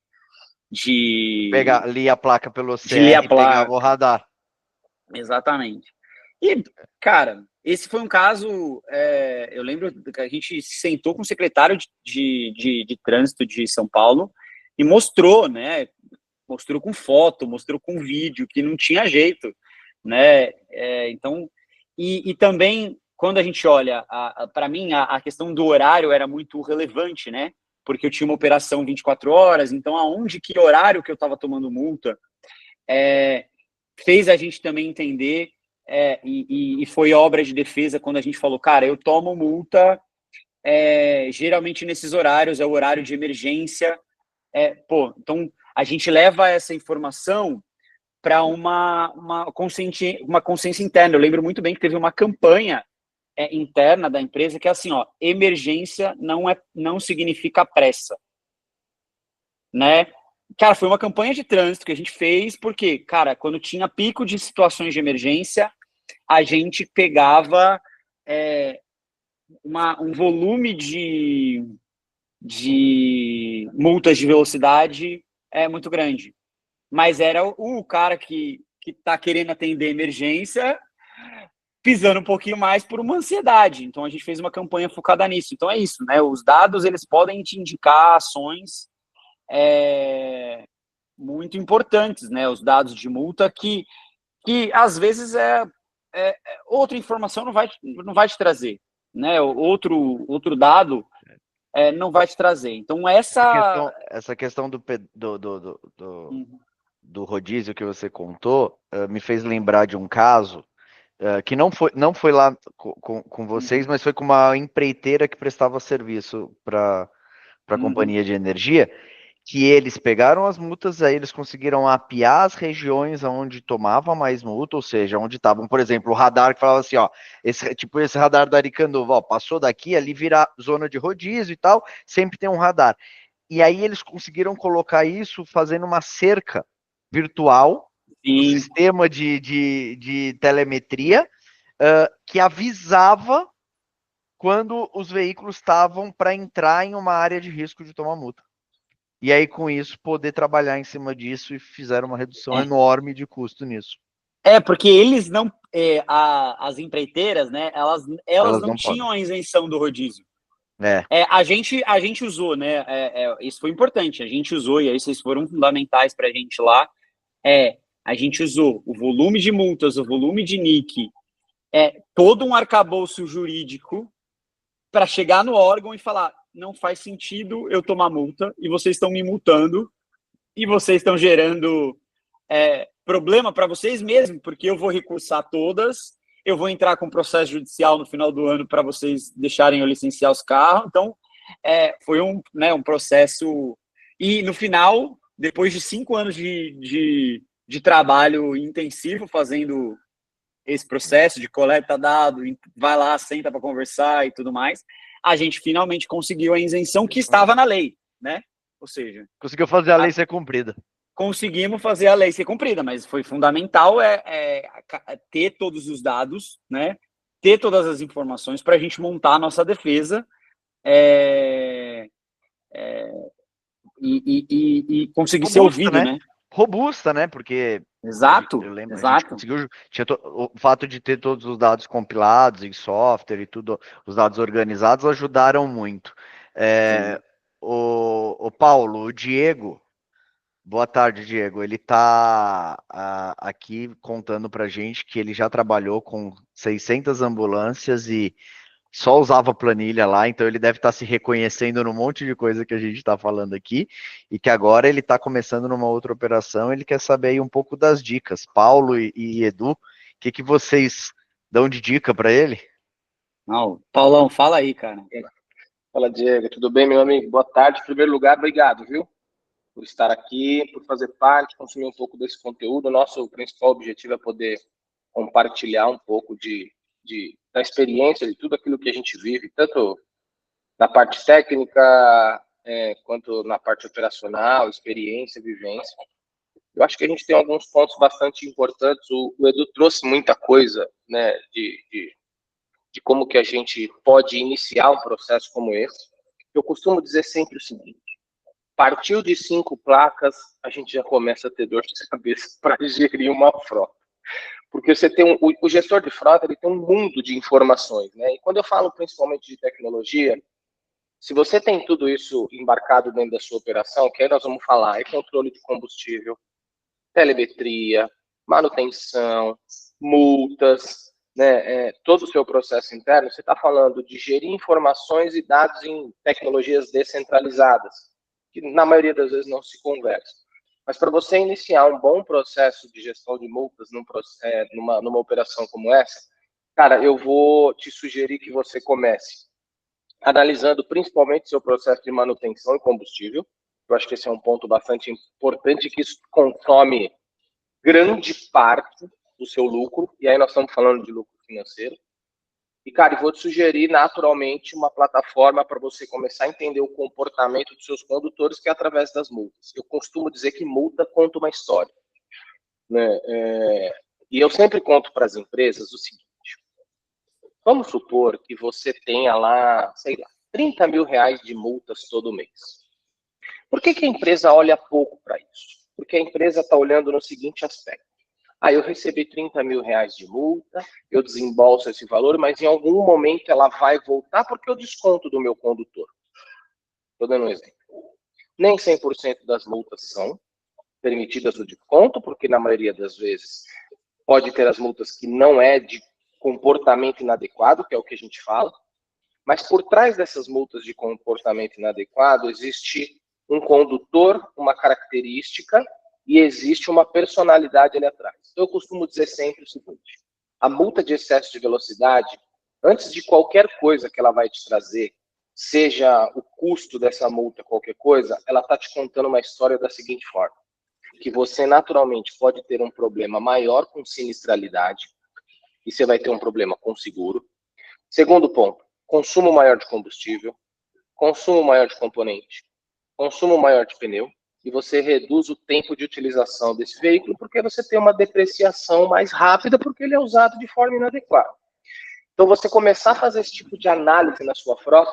Speaker 1: lia a placa pelo CR
Speaker 2: e
Speaker 1: pegava o radar.
Speaker 2: Exatamente. E, cara, esse foi um caso, eu lembro que a gente sentou com o secretário de trânsito de São Paulo e mostrou, né? Mostrou com foto, mostrou com vídeo, que não tinha jeito, né? Então, e também, quando a gente olha, para mim, a questão do horário era muito relevante, né? Porque eu tinha uma operação 24 horas, então que horário que eu estava tomando multa, fez a gente também entender, e foi obra de defesa quando a gente falou, cara, eu tomo multa geralmente nesses horários, é o horário de emergência, então a gente leva essa informação para uma consciência interna. Eu lembro muito bem que teve uma campanha interna da empresa que é assim, ó, emergência não significa pressa, né? Cara, foi uma campanha de trânsito que a gente fez, porque, cara, quando tinha pico de situações de emergência, a gente pegava um volume de multas de velocidade muito grande. Mas era o cara que tá querendo atender emergência pisando um pouquinho mais por uma ansiedade. Então, a gente fez uma campanha focada nisso. Então, é isso, né? Os dados, eles podem te indicar ações muito importantes, né? Os dados de multa que às vezes outra informação não vai te trazer, né? Outro dado não vai te trazer. Então,
Speaker 1: essa questão do rodízio que você contou me fez lembrar de um caso que não foi lá com vocês, mas foi com uma empreiteira que prestava serviço para a companhia de energia, que eles pegaram as multas, aí eles conseguiram mapear as regiões onde tomava mais multa, ou seja, onde estavam, por exemplo, o radar que falava assim, ó, esse radar da Aricanduva, ó, passou daqui, ali vira zona de rodízio e tal, sempre tem um radar. E aí eles conseguiram colocar isso fazendo uma cerca virtual, um sistema de telemetria, que avisava quando os veículos estavam para entrar em uma área de risco de tomar multa. E aí, com isso, poder trabalhar em cima disso e fizeram uma redução enorme de custo nisso.
Speaker 2: Porque eles não... as empreiteiras, né, elas não tinham a isenção do rodízio. A gente usou, né, isso foi importante, a gente usou, e aí vocês foram fundamentais para a gente lá, a gente usou o volume de multas, o volume de NIC, todo um arcabouço jurídico para chegar no órgão e falar, não faz sentido eu tomar multa, e vocês estão me multando, e vocês estão gerando problema para vocês mesmos, porque eu vou recursar todas, eu vou entrar com processo judicial no final do ano para vocês deixarem eu licenciar os carros. Então, foi um processo... E, no final, depois de 5 anos de trabalho intensivo fazendo esse processo de coleta dado, vai lá, senta para conversar e tudo mais, a gente finalmente conseguiu a isenção que estava na lei, né? Ou seja...
Speaker 1: Conseguiu fazer a lei ser cumprida.
Speaker 2: Conseguimos fazer a lei ser cumprida, mas foi fundamental ter todos os dados, né? Ter todas as informações para a gente montar a nossa defesa e conseguir ser ouvido, né?
Speaker 1: Robusta, né? Porque
Speaker 2: exato,
Speaker 1: eu lembro, a gente conseguiu, o fato de ter todos os dados compilados em software e tudo, os dados organizados ajudaram muito. O Paulo, o Diego, boa tarde, Diego. Ele está aqui contando para gente que ele já trabalhou com 600 ambulâncias e só usava planilha lá, então ele deve estar se reconhecendo num monte de coisa que a gente está falando aqui, e que agora ele está começando numa outra operação, ele quer saber aí um pouco das dicas. Paulo e Edu, o que vocês dão de dica para ele?
Speaker 2: Não, Paulão, fala aí, cara.
Speaker 3: Fala, Diego, tudo bem, meu amigo? Boa tarde. Em primeiro lugar, obrigado, viu? Por estar aqui, por fazer parte, consumir um pouco desse conteúdo. Nosso principal objetivo é poder compartilhar um pouco da experiência, de tudo aquilo que a gente vive, tanto na parte técnica, quanto na parte operacional, experiência, vivência. Eu acho que a gente tem alguns pontos bastante importantes. O Edu trouxe muita coisa, né, de como que a gente pode iniciar um processo como esse. Eu costumo dizer sempre o seguinte: partiu de 5 placas, a gente já começa a ter dor de cabeça para gerir uma frota. Porque você tem o gestor de frota, ele tem um mundo de informações, né? E quando eu falo principalmente de tecnologia, se você tem tudo isso embarcado dentro da sua operação, que aí nós vamos falar, controle de combustível, telemetria, manutenção, multas, né, todo o seu processo interno, você está falando de gerir informações e dados em tecnologias descentralizadas, que na maioria das vezes não se conversam. Mas para você iniciar um bom processo de gestão de multas numa operação como essa, cara, eu vou te sugerir que você comece analisando principalmente seu processo de manutenção e combustível. Eu acho que esse é um ponto bastante importante, que isso consome grande parte do seu lucro, e aí nós estamos falando de lucro financeiro. E, cara, eu vou te sugerir naturalmente uma plataforma para você começar a entender o comportamento dos seus condutores, que é através das multas. Eu costumo dizer que multa conta uma história, né? E eu sempre conto para as empresas o seguinte: vamos supor que você tenha lá, sei lá, 30 mil reais de multas todo mês. Por que a empresa olha pouco para isso? Porque a empresa está olhando no seguinte aspecto: eu recebi 30 mil reais de multa, eu desembolso esse valor, mas em algum momento ela vai voltar porque eu desconto do meu condutor. Estou dando um exemplo. Nem 100% das multas são permitidas o desconto, porque na maioria das vezes pode ter as multas que não é de comportamento inadequado, que é o que a gente fala, mas por trás dessas multas de comportamento inadequado existe um condutor, uma característica, e existe uma personalidade ali atrás. Então, eu costumo dizer sempre o seguinte: a multa de excesso de velocidade, antes de qualquer coisa que ela vai te trazer, seja o custo dessa multa, qualquer coisa, ela está te contando uma história da seguinte forma: que você naturalmente pode ter um problema maior com sinistralidade, e você vai ter um problema com seguro. Segundo ponto, consumo maior de combustível, consumo maior de componente, consumo maior de pneu, e você reduz o tempo de utilização desse veículo, porque você tem uma depreciação mais rápida, porque ele é usado de forma inadequada. Então, você começar a fazer esse tipo de análise na sua frota,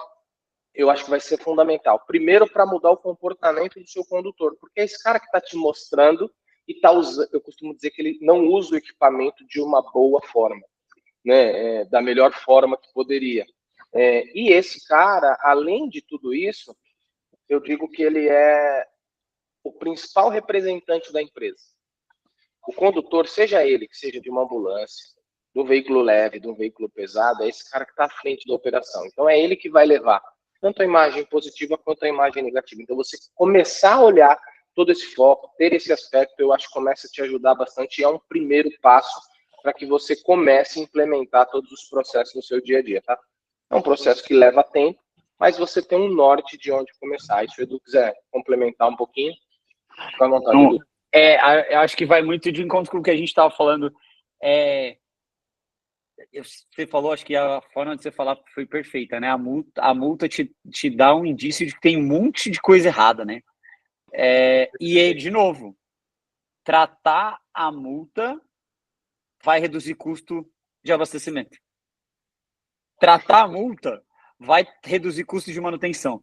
Speaker 3: eu acho que vai ser fundamental. Primeiro, para mudar o comportamento do seu condutor, porque é esse cara que está te mostrando e está usando. Eu costumo dizer que ele não usa o equipamento de uma boa forma, né? Da melhor forma que poderia. E esse cara, além de tudo isso, eu digo que ele é o principal representante da empresa. O condutor, seja ele que seja de uma ambulância, de um veículo leve, de um veículo pesado, é esse cara que está à frente da operação. Então, é ele que vai levar tanto a imagem positiva quanto a imagem negativa. Então, você começar a olhar todo esse foco, ter esse aspecto, eu acho que começa a te ajudar bastante, e é um primeiro passo para que você comece a implementar todos os processos no seu dia a dia, tá? É um processo que leva tempo, mas você tem um norte de onde começar. E se o Edu quiser complementar um pouquinho, fica à vontade,
Speaker 2: Não,
Speaker 3: Edu.
Speaker 2: eu acho que vai muito de encontro com o que a gente estava falando. Você falou, acho que a forma de você falar foi perfeita, né? A multa te dá um indício de que tem um monte de coisa errada, né? E, de novo, tratar a multa vai reduzir custo de abastecimento. Tratar a multa vai reduzir custo de manutenção.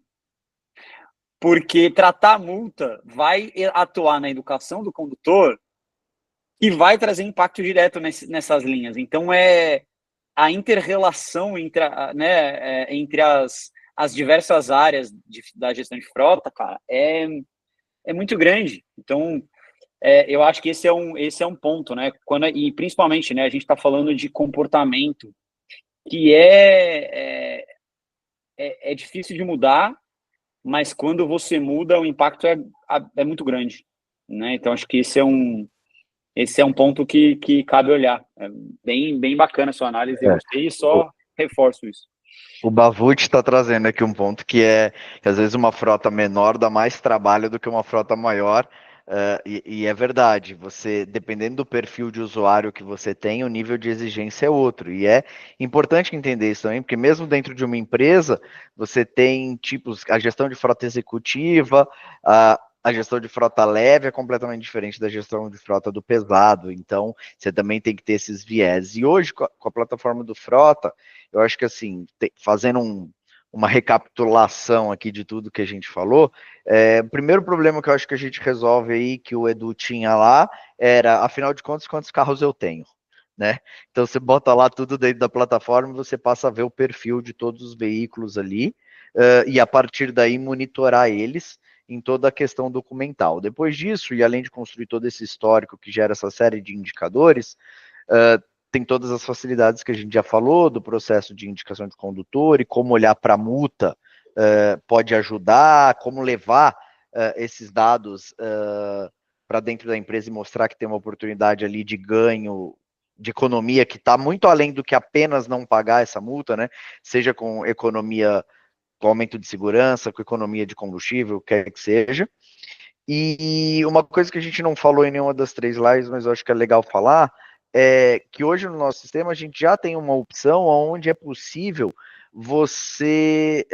Speaker 2: Porque tratar a multa vai atuar na educação do condutor e vai trazer impacto direto nessas linhas. Então, a inter-relação entre as diversas áreas da gestão de frota, cara, é muito grande. Então, eu acho que esse é um ponto, né? E principalmente, né, a gente está falando de comportamento que é difícil de mudar, mas quando você muda, o impacto é muito grande, né? Então, acho que esse é um ponto que cabe olhar. É bem bacana a sua análise, eu gostei e só reforço isso.
Speaker 1: O Bavut está trazendo aqui um ponto que é que às vezes uma frota menor dá mais trabalho do que uma frota maior, e é verdade, você, dependendo do perfil de usuário que você tem, o nível de exigência é outro, e é importante entender isso também, porque mesmo dentro de uma empresa, você tem tipos, a gestão de frota executiva, a gestão de frota leve é completamente diferente da gestão de frota do pesado, então você também tem que ter esses viés. E hoje, com a plataforma do Frota, eu acho que assim, fazendo uma recapitulação aqui de tudo que a gente falou, o primeiro problema que eu acho que a gente resolve aí, que o Edu tinha lá, era, afinal de contas, quantos carros eu tenho, né? Então você bota lá tudo dentro da plataforma e você passa a ver o perfil de todos os veículos ali, e a partir daí monitorar eles em toda a questão documental. Depois disso, e além de construir todo esse histórico que gera essa série de indicadores, tem todas as facilidades que a gente já falou, do processo de indicação de condutor e como olhar para a multa pode ajudar, como levar esses dados para dentro da empresa e mostrar que tem uma oportunidade ali de ganho, de economia, que está muito além do que apenas não pagar essa multa, né? Seja com economia, com aumento de segurança, com economia de combustível, quer que seja. E uma coisa que a gente não falou em nenhuma das 3 lives, mas eu acho que é legal falar, é que hoje no nosso sistema a gente já tem uma opção onde é possível você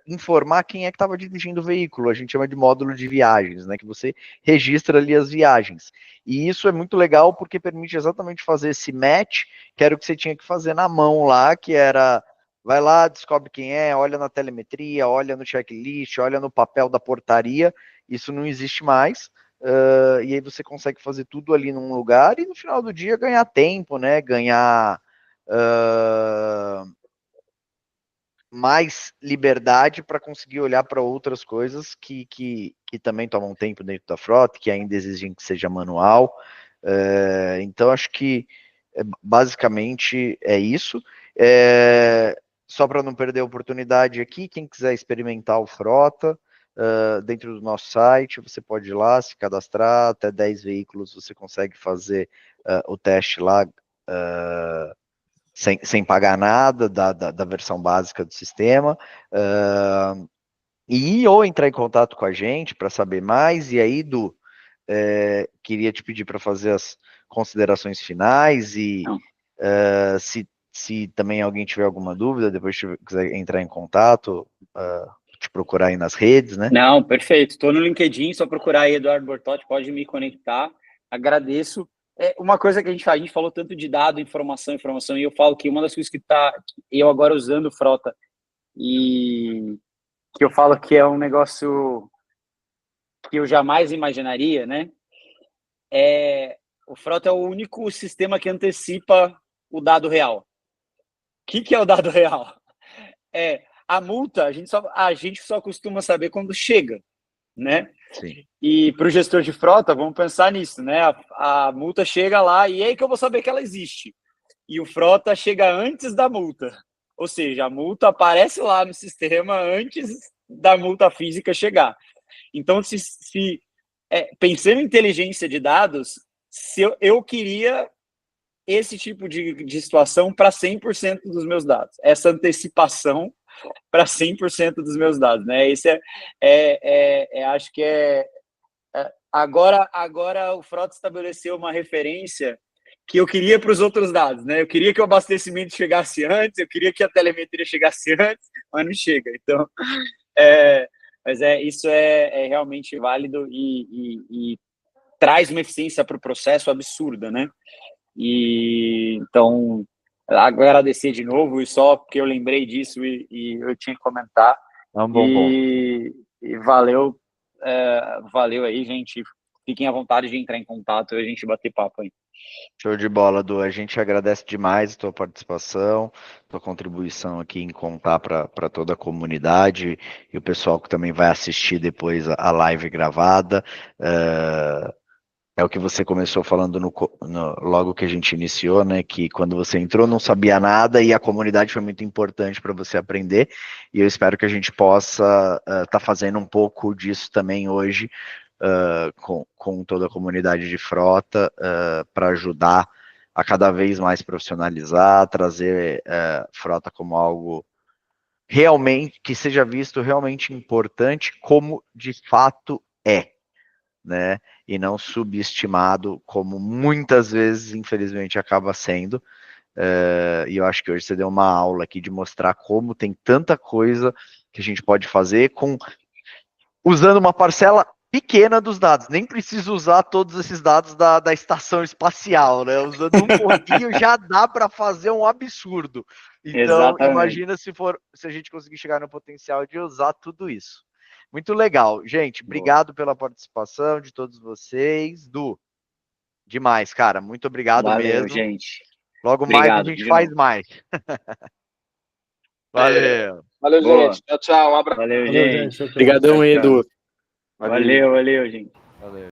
Speaker 1: informar quem é que estava dirigindo o veículo. A gente chama de módulo de viagens, né? Que você registra ali as viagens. E isso é muito legal porque permite exatamente fazer esse match, que era o que você tinha que fazer na mão lá, que era vai lá, descobre quem é, olha na telemetria, olha no checklist, olha no papel da portaria. Isso não existe mais. E aí você consegue fazer tudo ali num lugar e no final do dia ganhar tempo, né? Ganhar mais liberdade para conseguir olhar para outras coisas que também tomam tempo dentro da frota, que ainda exigem que seja manual. Então, acho que basicamente é isso. Só para não perder a oportunidade aqui, quem quiser experimentar o Frota, dentro do nosso site, você pode ir lá, se cadastrar, até 10 veículos você consegue fazer o teste lá sem pagar nada da versão básica do sistema, ou entrar em contato com a gente para saber mais, e aí, Du, queria te pedir para fazer as considerações finais e se também alguém tiver alguma dúvida, depois quiser entrar em contato, te procurar aí nas redes, né?
Speaker 2: Não, perfeito. Estou no LinkedIn, só procurar aí Eduardo Bortotti, pode me conectar. Agradeço. Uma coisa que a gente falou tanto de dado, informação, e eu falo que uma das coisas que eu agora usando o Frota e que eu falo que é um negócio que eu jamais imaginaria, né? O Frota é o único sistema que antecipa o dado real. O que é o dado real? A multa, a gente só costuma saber quando chega, né?
Speaker 1: Sim.
Speaker 2: E para o gestor de frota, vamos pensar nisso, né? A multa chega lá e é aí que eu vou saber que ela existe. E o frota chega antes da multa. Ou seja, a multa aparece lá no sistema antes da multa física chegar. Então, pensando em inteligência de dados, eu queria esse tipo de situação para 100% dos meus dados. Essa antecipação para 100% dos meus dados, né? Esse acho que agora o Frota estabeleceu uma referência que eu queria para os outros dados, né? Eu queria que o abastecimento chegasse antes, eu queria que a telemetria chegasse antes, mas não chega. Então, mas isso é realmente válido e traz uma eficiência para o processo absurda, né? E então agradecer de novo, e só porque eu lembrei disso e eu tinha que comentar.
Speaker 1: É um bom ponto.
Speaker 2: E valeu aí, gente. Fiquem à vontade de entrar em contato e a gente bater papo aí.
Speaker 1: Show de bola, Du. A gente agradece demais a tua participação, tua contribuição aqui em contar para toda a comunidade e o pessoal que também vai assistir depois a live gravada. É o que você começou falando logo que a gente iniciou, né? Que quando você entrou não sabia nada e a comunidade foi muito importante para você aprender. E eu espero que a gente possa estar fazendo um pouco disso também hoje com toda a comunidade de frota para ajudar a cada vez mais profissionalizar, trazer frota como algo realmente que seja visto realmente importante, como de fato é, né? E não subestimado, como muitas vezes, infelizmente, acaba sendo. E eu acho que hoje você deu uma aula aqui de mostrar como tem tanta coisa que a gente pode fazer usando uma parcela pequena dos dados. Nem preciso usar todos esses dados da estação espacial, né? Usando um pouquinho já dá para fazer um absurdo. Então,
Speaker 2: Exatamente.
Speaker 1: imagina se a gente conseguir chegar no potencial de usar tudo isso. Muito legal. Gente, obrigado pela participação de todos vocês. Du, demais, cara. Muito obrigado
Speaker 2: Valeu,
Speaker 1: mesmo.
Speaker 2: gente.
Speaker 1: Logo
Speaker 2: Obrigado,
Speaker 1: mais a gente faz mais. Valeu.
Speaker 3: Valeu,
Speaker 2: Boa.
Speaker 3: gente. Tchau, tchau. Um abraço.
Speaker 2: Valeu, gente.
Speaker 4: Fechou.
Speaker 3: Obrigadão, Edu.
Speaker 2: Valeu, gente.
Speaker 1: Valeu.